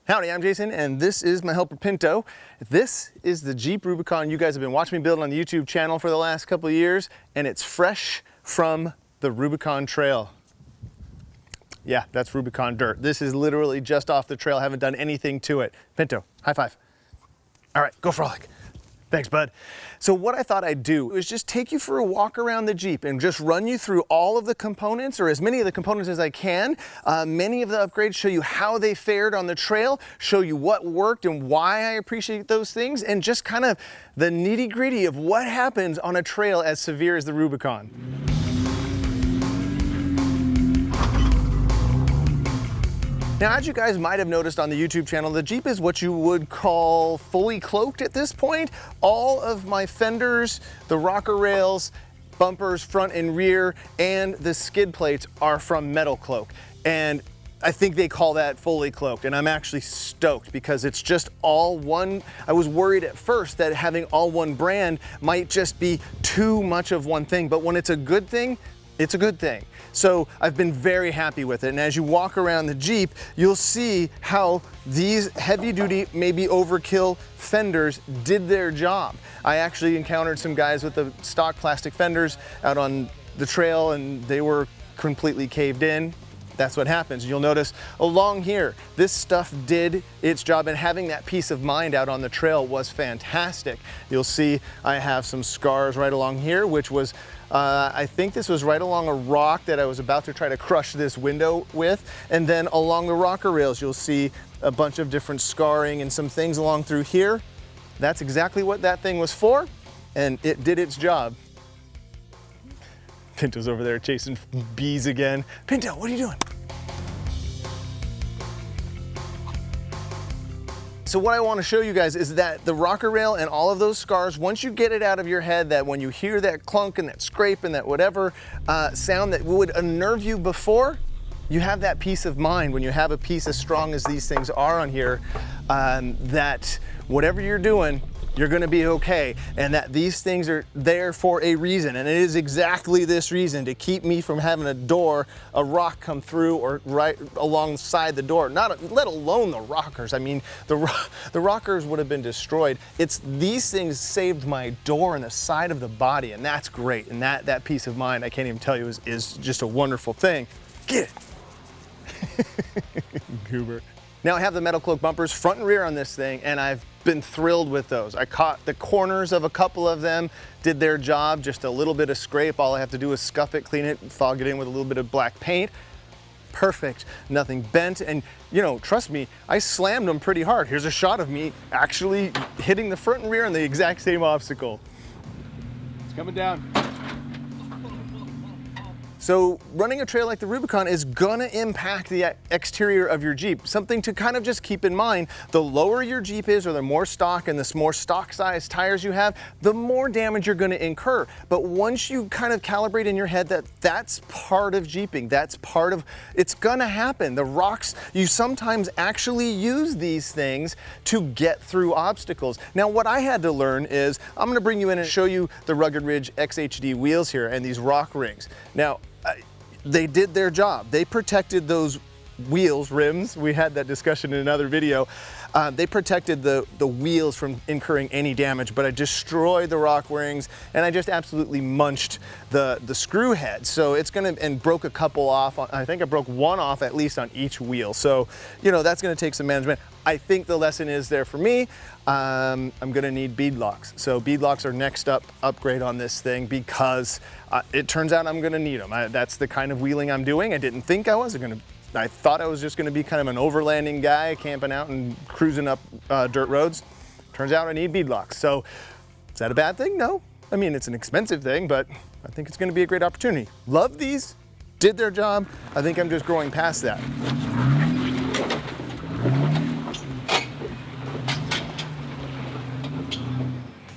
Howdy, I'm Jason, and this is my helper Pinto. This is the Jeep Rubicon you guys have been watching me build on the YouTube channel for the last couple of years, and it's fresh from the Rubicon Trail. Yeah, that's Rubicon dirt. This is literally just off the trail. I haven't done anything to it. Pinto, high five. All right, go frolic. Thanks, bud. So what I thought I'd do is just take you for a walk around the Jeep and just run you through all of the components, or as many of the components as I can. Many of the upgrades, show you how they fared on the trail, show you what worked and why I appreciate those things, and just kind of the nitty-gritty of what happens on a trail as severe as the Rubicon. Now, as you guys might have noticed on the YouTube channel, the Jeep is what you would call fully cloaked at this point. All of my fenders, the rocker rails, bumpers front and rear, and the skid plates are from Metal Cloak. And I think they call that fully cloaked, and I'm actually stoked because it's just all one. I was worried at first that having all one brand might just be too much of one thing, but when it's a good thing, it's a good thing. So I've been very happy with it. And as you walk around the Jeep, you'll see how these heavy duty, maybe overkill fenders did their job. I actually encountered some guys with the stock plastic fenders out on the trail and they were completely caved in. That's what happens. You'll notice along here, this stuff did its job, and having that peace of mind out on the trail was fantastic. You'll see I have some scars right along here, which was, I think this was right along a rock that I was about to try to crush this window with. And then along the rocker rails, you'll see a bunch of different scarring and some things along through here. That's exactly what that thing was for, and it did its job. Pinto's over there chasing bees again. Pinto, what are you doing? So what I want to show you guys is that the rocker rail and all of those scars, once you get it out of your head, that when you hear that clunk and that scrape and that whatever sound that would unnerve you before, you have that peace of mind when you have a piece as strong as these things are on here, that whatever you're doing, you're gonna be okay, and that these things are there for a reason, and it is exactly this reason, to keep me from having a rock come through or right alongside the door, let alone the rockers. I mean, the rockers would have been destroyed. It's these things saved my door and the side of the body, and that's great, and that peace of mind, I can't even tell you, is just a wonderful thing. Get it. Goober. Now I have the Metal Cloak bumpers front and rear on this thing, and I've been thrilled with those. I caught the corners of a couple of them, did their job, just a little bit of scrape. All I have to do is scuff it, clean it, fog it in with a little bit of black paint. Perfect, nothing bent, and you know, trust me, I slammed them pretty hard. Here's a shot of me actually hitting the front and rear on the exact same obstacle. It's coming down. So running a trail like the Rubicon is gonna impact the exterior of your Jeep. Something to kind of just keep in mind, the lower your Jeep is, or the more stock and the more stock size tires you have, the more damage you're gonna incur. But once you kind of calibrate in your head that that's part of Jeeping, that's part of, it's gonna happen. The rocks, you sometimes actually use these things to get through obstacles. Now what I had to learn is, I'm gonna bring you in and show you the Rugged Ridge XHD wheels here and these rock rings. Now, they did their job. They protected those wheels, rims. We had that discussion in another video. They protected the wheels from incurring any damage, but I destroyed the rock rings and I just absolutely munched the screw head. So it's gonna, and broke a couple off. I think I broke one off at least on each wheel. So, you know, that's gonna take some management. I think the lesson is there for me. I'm gonna need bead locks. So bead locks are next upgrade on this thing, because it turns out I'm gonna need them. That's the kind of wheeling I'm doing. I didn't think I was gonna. I thought I was just gonna be kind of an overlanding guy, camping out and cruising up dirt roads. Turns out I need bead locks. So is that a bad thing? No. I mean, it's an expensive thing, but I think it's gonna be a great opportunity. Love these, did their job. I think I'm just growing past that.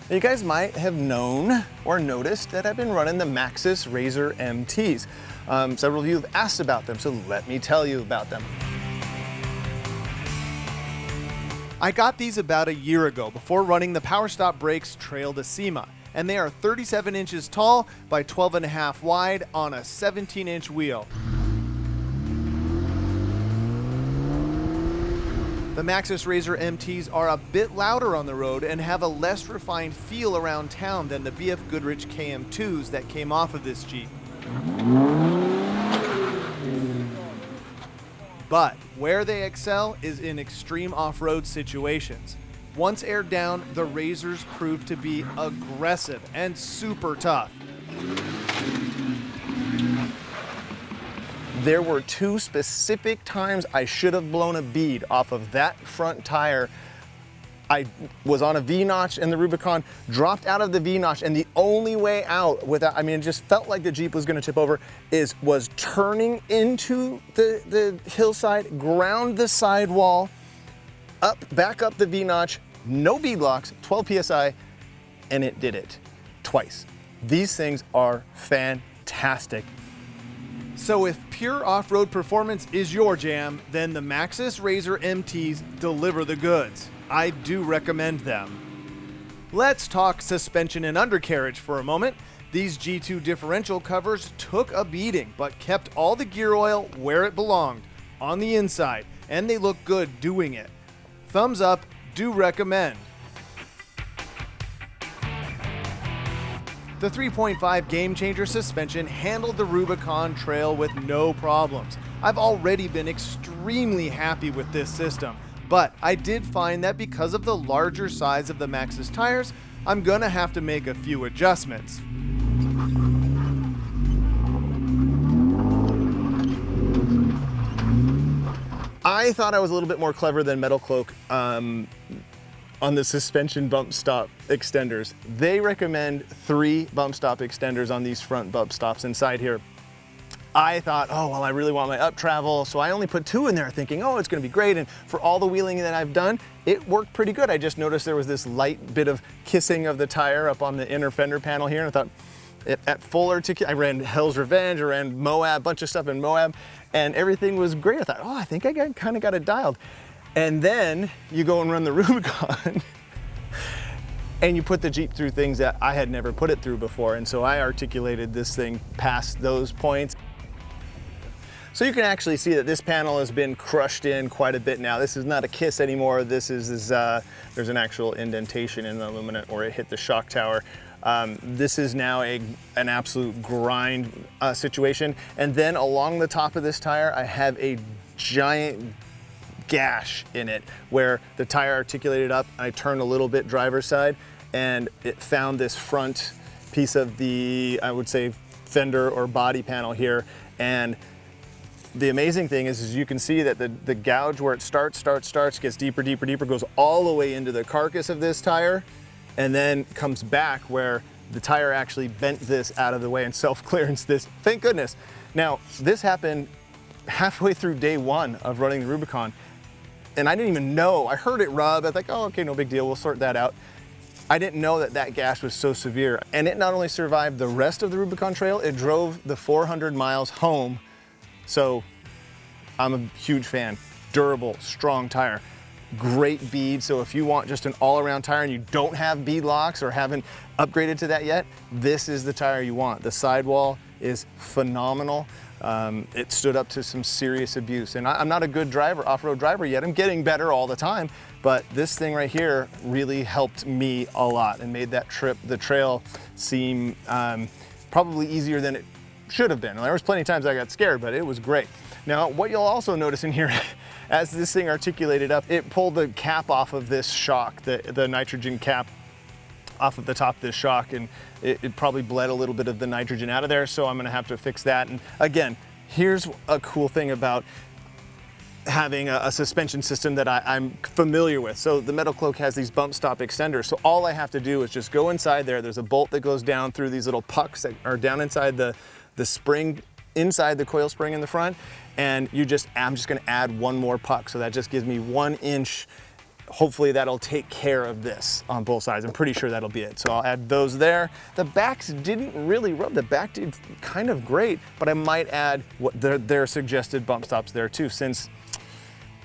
You guys might have known or noticed that I've been running the Maxxis Razr MTs. Several of you have asked about them, so let me tell you about them. I got these about a year ago before running the PowerStop Brakes Trail to SEMA, and they are 37 inches tall by 12.5 wide on a 17-inch wheel. The Maxxis Razr MTs are a bit louder on the road and have a less refined feel around town than the BF Goodrich KM2s that came off of this Jeep. But where they excel is in extreme off-road situations. Once aired down, the Razrs proved to be aggressive and super tough. There were two specific times I should have blown a bead off of that front tire. I was on a V-notch in the Rubicon, dropped out of the V-notch, and the only way out without, I mean, it just felt like the Jeep was gonna tip over, was turning into the hillside, ground the sidewall, back up the V-notch, no bead locks, 12 PSI, and it did it twice. These things are fantastic. So if pure off-road performance is your jam, then the Maxxis Razr MTs deliver the goods. I do recommend them. Let's talk suspension and undercarriage for a moment. These G2 differential covers took a beating, but kept all the gear oil where it belonged, on the inside, and they look good doing it. Thumbs up, do recommend. The 3.5 Game Changer suspension handled the Rubicon Trail with no problems. I've already been extremely happy with this system, but I did find that because of the larger size of the Maxxis tires, I'm gonna have to make a few adjustments. I thought I was a little bit more clever than Metal Cloak on the suspension bump stop extenders. They recommend 3 bump stop extenders on these front bump stops inside here. I thought, oh, well, I really want my up travel, so I only put 2 in there thinking, oh, it's gonna be great. And for all the wheeling that I've done, it worked pretty good. I just noticed there was this light bit of kissing of the tire up on the inner fender panel here, and I thought, at full articulation, I ran Hell's Revenge, I ran Moab, bunch of stuff in Moab, and everything was great. I thought, oh, I think I kind of got it dialed. And then you go and run the Rubicon and you put the Jeep through things that I had never put it through before. And so I articulated this thing past those points. So you can actually see that this panel has been crushed in quite a bit now. This is not a kiss anymore. This is there's an actual indentation in the aluminum where it hit the shock tower. This is now an absolute grind situation. And then along the top of this tire, I have a giant gash in it where the tire articulated up. I turned a little bit driver's side and it found this front piece of the, I would say, fender or body panel here. And the amazing thing is you can see that the gouge where it starts, gets deeper, goes all the way into the carcass of this tire and then comes back where the tire actually bent this out of the way and self-clearance this. Thank goodness. Now, this happened halfway through day 1 of running the Rubicon. And I didn't even know, I heard it rub, I was like, oh, okay, no big deal, we'll sort that out. I didn't know that that gash was so severe. And it not only survived the rest of the Rubicon Trail, it drove the 400 miles home. So I'm a huge fan. Durable, strong tire, great bead. So if you want just an all-around tire and you don't have bead locks or haven't upgraded to that yet, this is the tire you want. The sidewall is phenomenal. It stood up to some serious abuse. And I'm not a good driver, off-road driver yet. I'm getting better all the time, but this thing right here really helped me a lot and made that trip, the trail, seem probably easier than it should have been. There was plenty of times I got scared, but it was great. Now, what you'll also notice in here, as this thing articulated up, it pulled the cap off of this shock, the nitrogen cap off of the top of this shock, and it probably bled a little bit of the nitrogen out of there, so I'm gonna have to fix that. And again, here's a cool thing about having a suspension system that I'm familiar with. So the Metal Cloak has these bump stop extenders, so all I have to do is just go inside there. There's a bolt that goes down through these little pucks that are down inside the spring, inside the coil spring in the front, and I'm just gonna add one more puck, so that just gives me 1 inch. Hopefully that'll take care of this on both sides. I'm pretty sure that'll be it. So I'll add those there. The backs didn't really rub. The back did kind of great, but I might add what their suggested bump stops there too, since,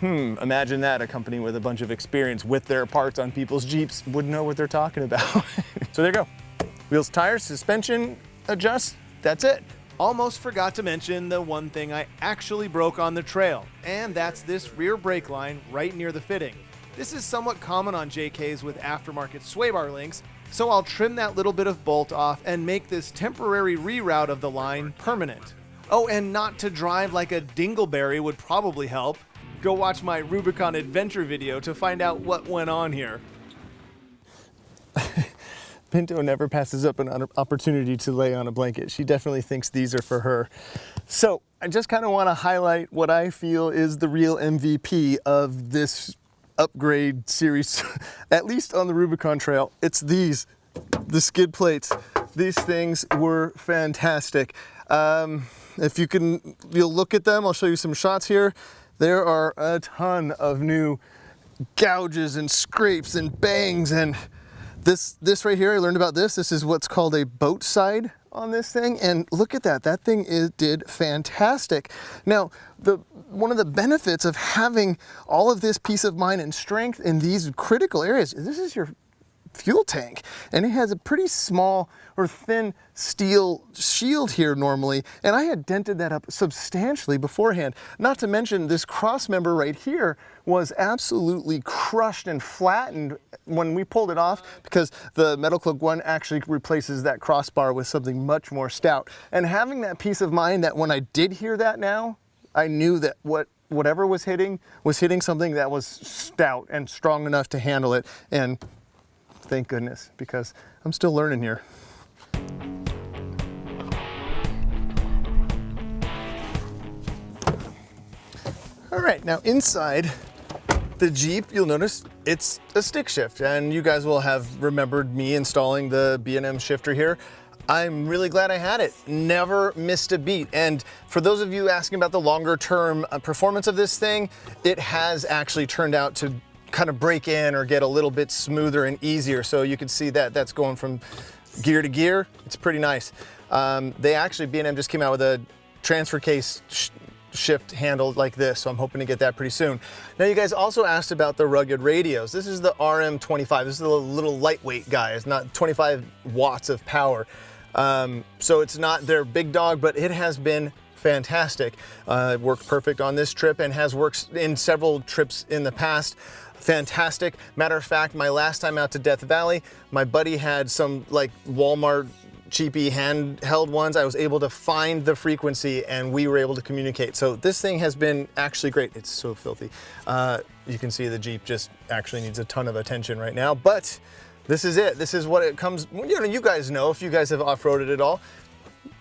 imagine that, a company with a bunch of experience with their parts on people's Jeeps would know what they're talking about. So there you go. Wheels, tires, suspension, adjust, that's it. Almost forgot to mention the one thing I actually broke on the trail, and that's this rear brake line right near the fitting. This is somewhat common on JKs with aftermarket sway bar links, so I'll trim that little bit of bolt off and make this temporary reroute of the line permanent. Oh, and not to drive like a dingleberry would probably help. Go watch my Rubicon adventure video to find out what went on here. Pinto never passes up an opportunity to lay on a blanket. She definitely thinks these are for her. So I just kind of want to highlight what I feel is the real MVP of this upgrade series, at least on the Rubicon Trail. It's these, the skid plates. These things were fantastic. If you'll look at them, I'll show you some shots here. There are a ton of new gouges and scrapes and bangs, and this right here, I learned about this. This is what's called a boat side on this thing, and look at that. That thing did fantastic. Now, one of the benefits of having all of this peace of mind and strength in these critical areas, this is your fuel tank, and it has a pretty small or thin steel shield here normally, and I had dented that up substantially beforehand. Not to mention this cross member right here was absolutely crushed and flattened when we pulled it off, because the Metal Cloak one actually replaces that crossbar with something much more stout. And having that peace of mind that when I did hear that now, I knew that whatever was hitting something that was stout and strong enough to handle it. And thank goodness, because I'm still learning here. All right, now inside the Jeep, you'll notice it's a stick shift, and you guys will have remembered me installing the B&M shifter here. I'm really glad I had it. Never missed a beat. And for those of you asking about the longer term performance of this thing, it has actually turned out to kind of break in or get a little bit smoother and easier. So you can see that that's going from gear to gear. It's pretty nice. They actually, B&M just came out with a transfer case shift handle like this, so I'm hoping to get that pretty soon. Now, you guys also asked about the rugged radios. This is the RM25. This is a little lightweight guy. It's not 25 watts of power. So it's not their big dog, but it has been fantastic. It worked perfect on this trip and has worked in several trips in the past. Fantastic. Matter of fact, my last time out to Death Valley, my buddy had some like Walmart cheapy handheld ones. I was able to find the frequency and we were able to communicate. So this thing has been actually great. It's so filthy. You can see the Jeep just actually needs a ton of attention right now, but this is it. This is what it comes, you guys know, if you guys have off-roaded at all,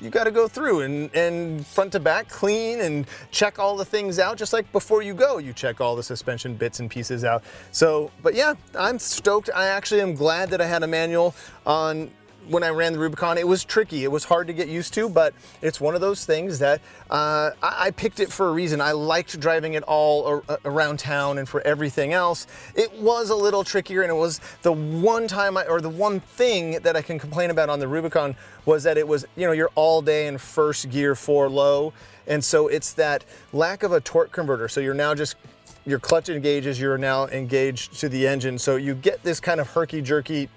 you got to go through and front to back clean and check all the things out. Just like before you go, you check all the suspension bits and pieces out. So, but yeah, I'm stoked. I actually am glad that I had a manual on when I ran the Rubicon. It was tricky. It was hard to get used to, but it's one of those things that I picked it for a reason. I liked driving it all around town, and for everything else, it was a little trickier. And it was the one time or the one thing that I can complain about on the Rubicon was that it was, you're all day in first gear 4 low. And so it's that lack of a torque converter. So you're now just, your clutch engages, you're now engaged to the engine. So you get this kind of herky-jerky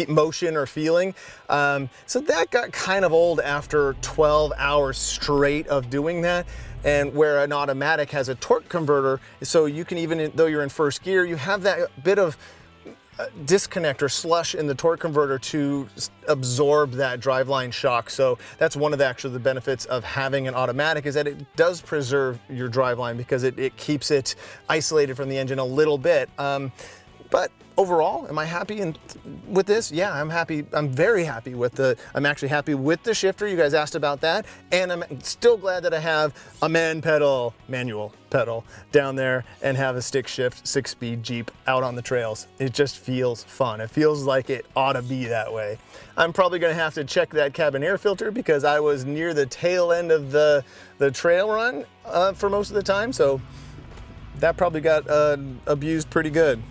motion or feeling. So that got kind of old after 12 hours straight of doing that. And where an automatic has a torque converter, so you can, even though you're in first gear, you have that bit of disconnect or slush in the torque converter to absorb that driveline shock. So that's one of the benefits of having an automatic, is that it does preserve your driveline because it keeps it isolated from the engine a little bit. But overall, am I happy with this? Yeah, I'm happy. I'm very happy with I'm actually happy with the shifter. You guys asked about that. And I'm still glad that I have a manual pedal down there and have a stick shift 6-speed Jeep out on the trails. It just feels fun. It feels like it ought to be that way. I'm probably gonna have to check that cabin air filter because I was near the tail end of the trail run for most of the time. So that probably got abused pretty good.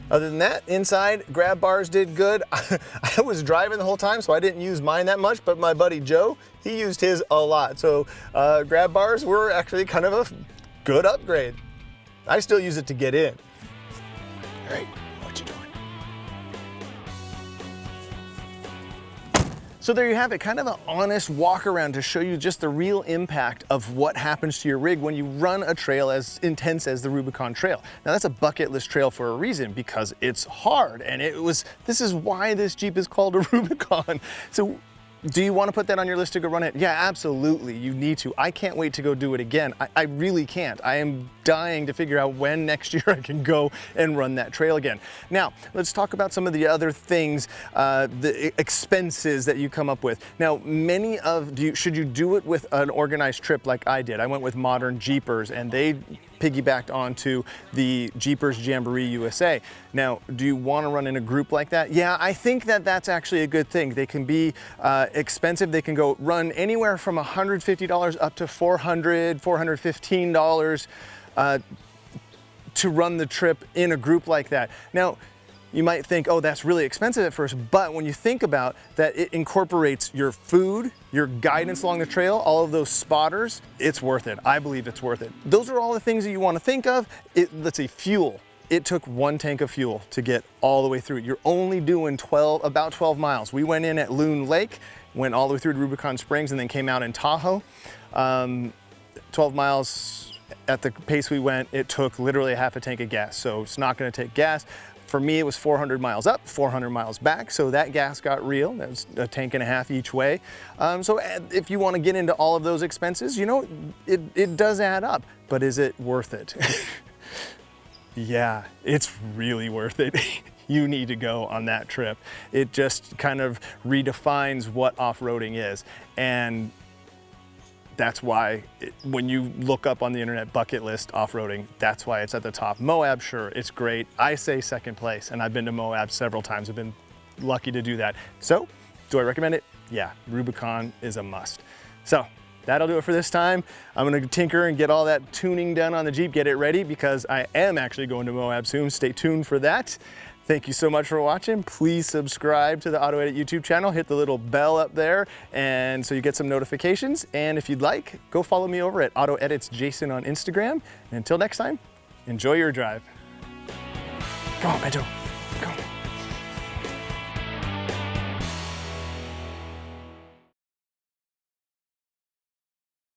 Other than that, inside, grab bars did good. I was driving the whole time, so I didn't use mine that much, but my buddy Joe, he used his a lot. So grab bars were actually kind of a good upgrade. I still use it to get in. All right, what you doing? So there you have it, kind of an honest walk around to show you just the real impact of what happens to your rig when you run a trail as intense as the Rubicon Trail. Now that's a bucket list trail for a reason, because it's hard, and this is why this Jeep is called a Rubicon. So do you want to put that on your list to go run it? Yeah, absolutely, you need to. I can't wait to go do it again. I really can't. I am dying to figure out when next year I can go and run that trail again. Now, let's talk about some of the other things, the expenses that you come up with. Now, should you do it with an organized trip like I did? I went with Modern Jeepers, and they piggybacked onto the Jeepers Jamboree USA. Now, do you want to run in a group like that? Yeah, I think that that's actually a good thing. They can be expensive. They can go run anywhere from $150 up to $400, $415 to run the trip in a group like that. Now, you might think, oh, that's really expensive at first, but when you think about that, it incorporates your food, your guidance along the trail, all of those spotters, it's worth it. I believe it's worth it. Those are all the things that you want to think of. Let's see, fuel. It took 1 tank of fuel to get all the way through. You're only doing about 12 miles. We went in at Loon Lake, went all the way through to Rubicon Springs, and then came out in Tahoe. 12 miles at the pace we went, it took literally half a tank of gas. So it's not going to take gas. For me, it was 400 miles up, 400 miles back, so that gas got real. That was a tank and a half each way. So if you want to get into all of those expenses, you know, it does add up, but is it worth it? Yeah, it's really worth it. You need to go on that trip. It just kind of redefines what off-roading is. And that's why when you look up on the internet bucket list off-roading, that's why it's at the top. Moab, sure, it's great. I say second place, and I've been to Moab several times. I've been lucky to do that. So, do I recommend it? Yeah, Rubicon is a must. So, that'll do it for this time. I'm gonna tinker and get all that tuning done on the Jeep, get it ready, because I am actually going to Moab soon. Stay tuned for that. Thank you so much for watching. Please subscribe to the AutoEdit YouTube channel. Hit the little bell up there, and so you get some notifications. And if you'd like, go follow me over at AutoEdits Jason on Instagram. And until next time, enjoy your drive. Come on, Pedro. Come on.